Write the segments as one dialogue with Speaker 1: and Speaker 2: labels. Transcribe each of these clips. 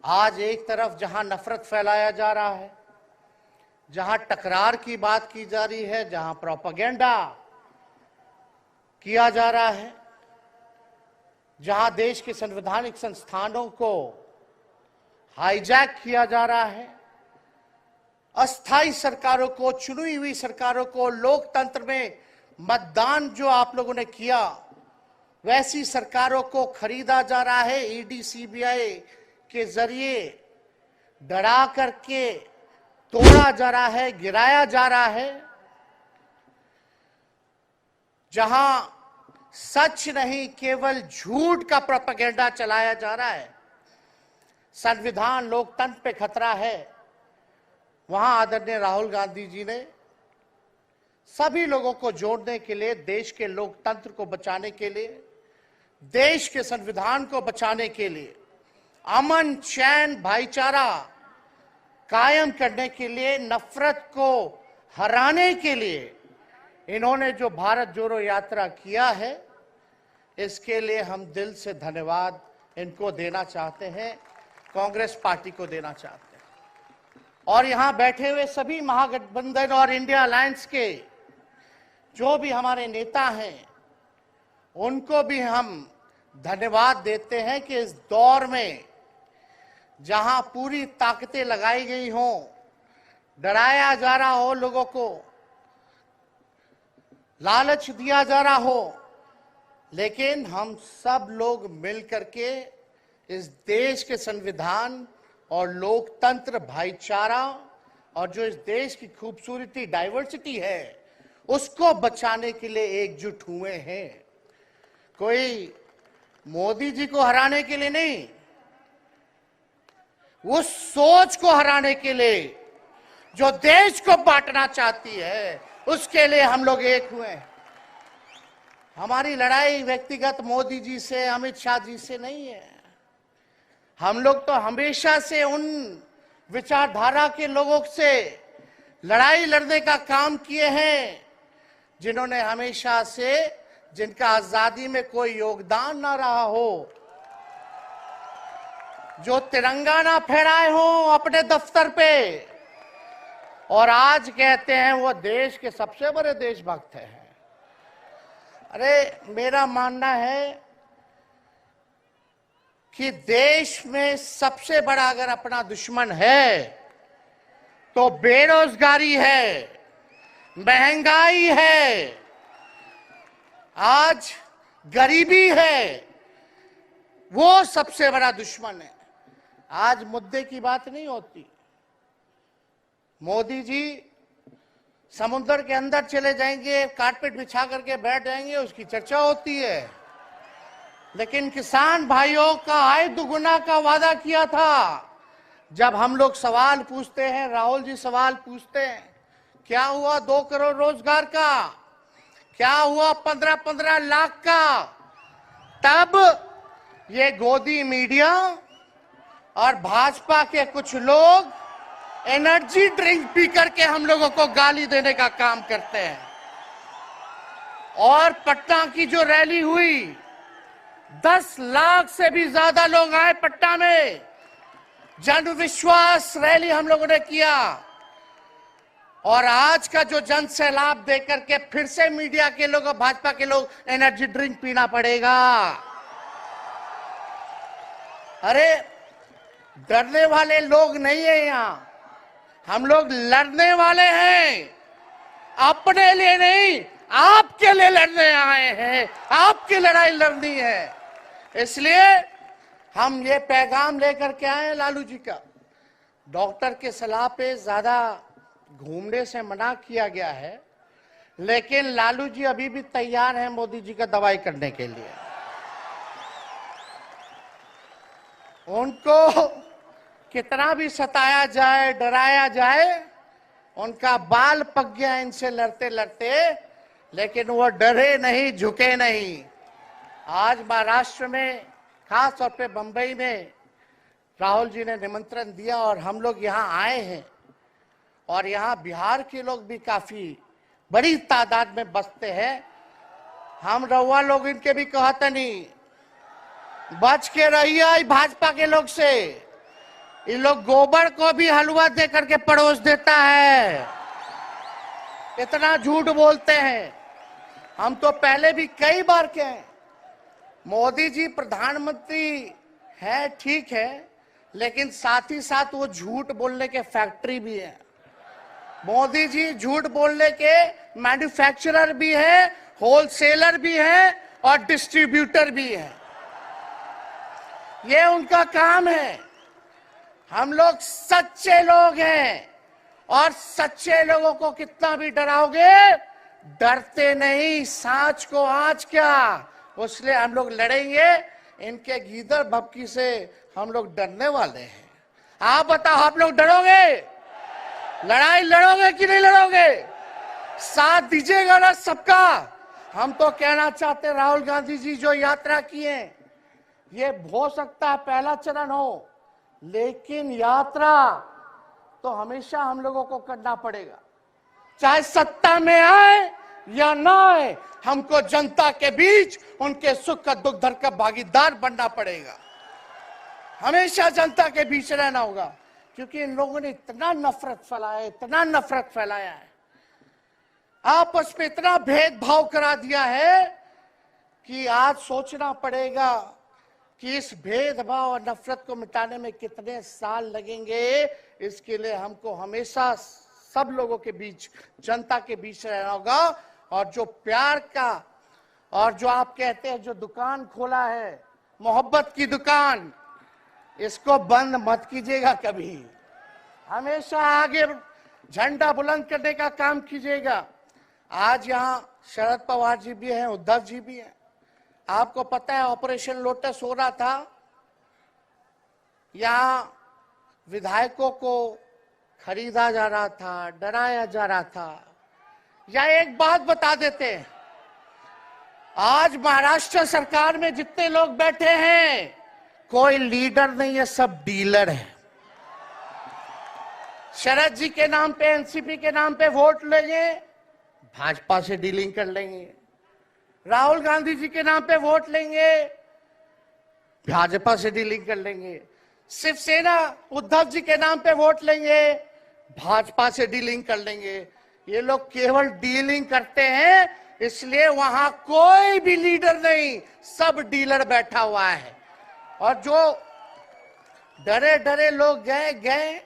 Speaker 1: आज एक तरफ जहां नफरत फैलाया जा रहा है, जहां टकरार की बात की जा रही है, जहां प्रोपेगेंडा किया जा रहा है, जहां देश के संवैधानिक संस्थानों को हाईजैक किया जा रहा है, अस्थायी सरकारों को, चुनी हुई सरकारों को, लोकतंत्र में मतदान जो आप लोगों ने किया वैसी सरकारों को खरीदा जा रहा है, ईडी सीबीआई के जरिए डरा करके तोड़ा जा रहा है, गिराया जा रहा है। जहां सच नहीं केवल झूठ का प्रोपेगेंडा चलाया जा रहा है, संविधान लोकतंत्र पे खतरा है, वहां आदरणीय राहुल गांधी जी ने सभी लोगों को जोड़ने के लिए, देश के लोकतंत्र को बचाने के लिए, देश के संविधान को बचाने के लिए, अमन चैन भाईचारा कायम करने के लिए, नफरत को हराने के लिए इन्होंने जो भारत जोड़ो यात्रा किया है, इसके लिए हम दिल से धन्यवाद इनको देना चाहते हैं, कांग्रेस पार्टी को देना चाहते हैं। और यहां बैठे हुए सभी महागठबंधन और इंडिया अलायंस के जो भी हमारे नेता हैं, उनको भी हम धन्यवाद देते हैं कि इस दौर में जहां पूरी ताकतें लगाई गई हों, डराया जा रहा हो, लोगों को लालच दिया जा रहा हो, लेकिन हम सब लोग मिलकर के इस देश के संविधान और लोकतंत्र, भाईचारा और जो इस देश की खूबसूरती, डाइवर्सिटी है, उसको बचाने के लिए एकजुट हुए हैं। कोई मोदी जी को हराने के लिए नहीं, उस सोच को हराने के लिए जो देश को बांटना चाहती है, उसके लिए हम लोग एक हुए हैं। हमारी लड़ाई व्यक्तिगत मोदी जी से, अमित शाह जी से नहीं है। हम लोग तो हमेशा से उन विचारधारा के लोगों से लड़ाई लड़ने का काम किए हैं जिन्होंने हमेशा से, जिनका आजादी में कोई योगदान ना रहा हो, जो तिरंगा ना फहराए हो अपने दफ्तर पे, और आज कहते हैं वो देश के सबसे बड़े देशभक्त हैं। अरे मेरा मानना है कि देश में सबसे बड़ा अगर अपना दुश्मन है तो बेरोजगारी है, महंगाई है, आज गरीबी है, वो सबसे बड़ा दुश्मन है। आज मुद्दे की बात नहीं होती। मोदी जी समुद्र के अंदर चले जाएंगे, कारपेट बिछा करके बैठ जाएंगे, उसकी चर्चा होती है। लेकिन किसान भाइयों का आय दुगुना का वादा किया था। जब हम लोग सवाल पूछते हैं, राहुल जी सवाल पूछते हैं, क्या हुआ 2 करोड़ रोजगार का, क्या हुआ 15-15 लाख का, तब ये गोदी मीडिया और भाजपा के कुछ लोग एनर्जी ड्रिंक पी करके हम लोगों को गाली देने का काम करते हैं। और पटना की जो रैली हुई, 10 लाख से भी ज्यादा लोग आए पटना में, जन विश्वास रैली हम लोगों ने किया। और आज का जो जन सैलाब देकर के फिर से मीडिया के लोग और भाजपा के लोग एनर्जी ड्रिंक पीना पड़ेगा। अरे डरने वाले लोग नहीं है यहां, हम लोग लड़ने वाले हैं, अपने लिए नहीं, आपके लिए लड़ने आए हैं, आपकी लड़ाई लड़नी है। इसलिए हम ये पैगाम लेकर के आए हैं लालू जी का। डॉक्टर के सलाह पे ज्यादा घूमने से मना किया गया है, लेकिन लालू जी अभी भी तैयार हैं मोदी जी का दवाई करने के लिए। उनको कितना भी सताया जाए, डराया जाए, उनका बाल पक गया इनसे लड़ते लड़ते, लेकिन वो डरे नहीं, झुके नहीं। आज महाराष्ट्र में, खास तौर पे बंबई में राहुल जी ने निमंत्रण दिया और हम लोग यहाँ आए हैं। और यहाँ बिहार के लोग भी काफी बड़ी तादाद में बसते हैं। हम रउआ लोग इनके भी कहते नहीं, बच के रहिए भाजपा के लोग से। इन लोग गोबर को भी हलवा दे करके परोस देता है। इतना झूठ बोलते हैं। हम तो पहले भी कई बार कहे मोदी जी प्रधानमंत्री है, ठीक है, लेकिन साथ ही साथ वो झूठ बोलने के फैक्ट्री भी है। मोदी जी झूठ बोलने के मैन्युफैक्चरर भी है, होलसेलर भी है और डिस्ट्रीब्यूटर भी है। ये उनका काम है। हम लोग सच्चे लोग हैं और सच्चे लोगों को कितना भी डराओगे डरते नहीं। सांच को आज क्या, इसलिए हम लोग लड़ेंगे। इनके गीदड़ भपकी से हम लोग डरने वाले हैं। आप बताओ, आप लोग डरोगे? लड़ाई लड़ोगे कि नहीं लड़ोगे? साथ दीजिएगा ना सबका? हम तो कहना चाहते राहुल गांधी जी जो यात्रा किए, ये हो सकता है पहला चरण हो, लेकिन यात्रा तो हमेशा हम लोगों को करना पड़ेगा। चाहे सत्ता में आए या ना आए, हमको जनता के बीच उनके सुख का दुख दर्द का भागीदार बनना पड़ेगा। हमेशा जनता के बीच रहना होगा, क्योंकि इन लोगों ने इतना नफरत फैलाया है, इतना नफरत फैलाया है, आपस में इतना भेदभाव करा दिया है कि आज सोचना पड़ेगा कि इस भेदभाव और नफरत को मिटाने में कितने साल लगेंगे। इसके लिए हमको हमेशा सब लोगों के बीच, जनता के बीच रहना होगा। और जो प्यार का और जो आप कहते हैं जो दुकान खोला है, मोहब्बत की दुकान, इसको बंद मत कीजिएगा कभी। हमेशा आगे झंडा बुलंद करने का काम कीजिएगा। आज यहाँ शरद पवार जी भी हैं, उद्धव जी भी हैं। आपको पता है ऑपरेशन लोटस हो रहा था, यहाँ विधायकों को खरीदा जा रहा था, डराया जा रहा था। या एक बात बता देते हैं, आज महाराष्ट्र सरकार में जितने लोग बैठे हैं, कोई लीडर नहीं है, सब डीलर है। शरद जी के नाम पे, एनसीपी के नाम पे वोट लेंगे, भाजपा से डीलिंग कर लेंगे। राहुल गांधी जी के नाम पे वोट लेंगे, भाजपा से डीलिंग कर लेंगे। शिवसेना उद्धव जी के नाम पे वोट लेंगे, भाजपा से डीलिंग कर लेंगे। ये लोग केवल डीलिंग करते हैं, इसलिए वहां कोई भी लीडर नहीं, सब डीलर बैठा हुआ है। और जो डरे डरे लोग गए,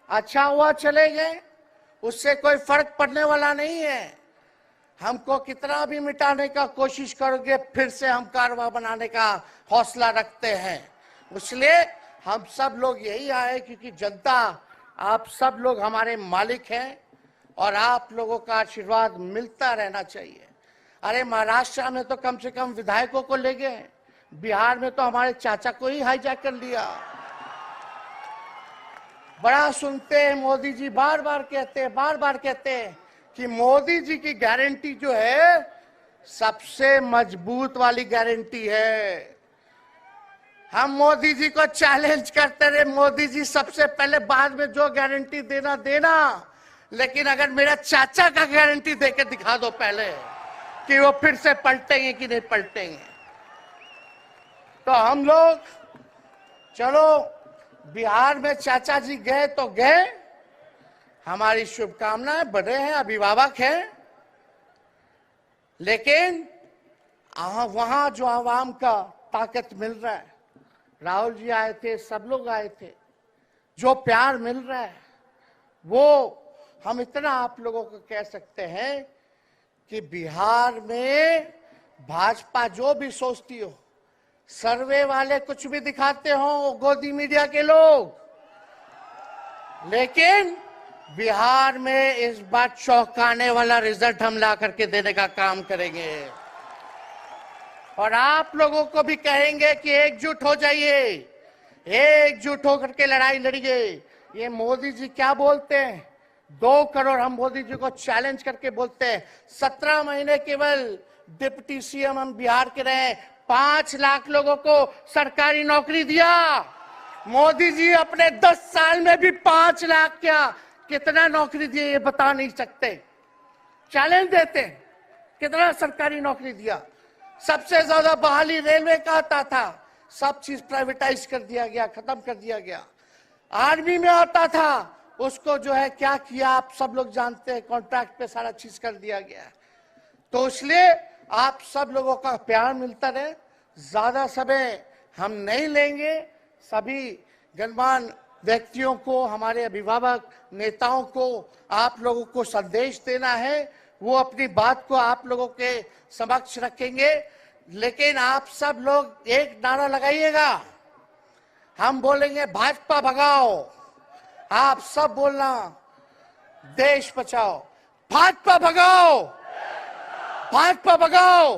Speaker 1: अच्छा हुआ चले गए, उससे कोई फर्क पड़ने वाला नहीं है। हमको कितना भी मिटाने का कोशिश करोगे, फिर से हम कारवा बनाने का हौसला रखते हैं। इसलिए हम सब लोग यही आए क्योंकि जनता, आप सब लोग हमारे मालिक हैं और आप लोगों का आशीर्वाद मिलता रहना चाहिए। अरे महाराष्ट्र में तो कम से कम विधायकों को ले गए, बिहार में तो हमारे चाचा को ही हाईजैक कर लिया। बड़ा सुनते हैं मोदी जी, बार बार कहते हैं कि मोदी जी की गारंटी जो है सबसे मजबूत वाली गारंटी है। हम मोदी जी को चैलेंज करते रहे, मोदी जी सबसे पहले, बाद में जो गारंटी देना, लेकिन अगर मेरा चाचा का गारंटी देके दिखा दो पहले कि वो फिर से पलटेंगे कि नहीं पलटेंगे। तो हम लोग, चलो बिहार में चाचा जी गए तो गए, हमारी शुभकामनाएं, बड़े हैं, अभिभावक हैं, लेकिन वहां जो आवाम का ताकत मिल रहा है, राहुल जी आए थे, सब लोग आए थे, जो प्यार मिल रहा है, वो हम इतना आप लोगों को कह सकते हैं कि बिहार में भाजपा जो भी सोचती हो, सर्वे वाले कुछ भी दिखाते हो, गोदी मीडिया के लोग, लेकिन बिहार में इस बार चौंकाने वाला रिजल्ट हम ला करके देने का काम करेंगे। और आप लोगों को भी कहेंगे कि एकजुट हो जाइए, एकजुट होकर के लड़ाई लड़िए। ये मोदी जी क्या बोलते हैं, 2 करोड़, हम मोदी जी को चैलेंज करके बोलते हैं, 17 महीने केवल डिप्टी सीएम हम बिहार के रहे, 5 लाख लोगों को सरकारी नौकरी दिया। मोदी जी अपने 10 साल में भी 5 लाख क्या, कितना नौकरी दिए ये बता नहीं सकते। चैलेंज देते, कितना सरकारी नौकरी दिया। सबसे ज्यादा बहाली रेलवे का आता था, सब चीज प्राइवेटाइज कर दिया गया, खत्म कर दिया गया। आर्मी में होता था, उसको जो है क्या किया आप सब लोग जानते हैं, कॉन्ट्रैक्ट पे सारा चीज कर दिया गया। तो इसलिए आप सब लोगों का प्यार मिलता रहे। ज्यादा समय हम नहीं लेंगे। सभी गणमान्य व्यक्तियों को, हमारे अभिभावक नेताओं को आप लोगों को संदेश देना है। वो अपनी बात को आप लोगों के समक्ष रखेंगे, लेकिन आप सब लोग एक नारा लगाइएगा। हम बोलेंगे भाजपा भगाओ, आप सब बोलना देश बचाओ। भाजपा भगाओ, भाजपा भगाओ।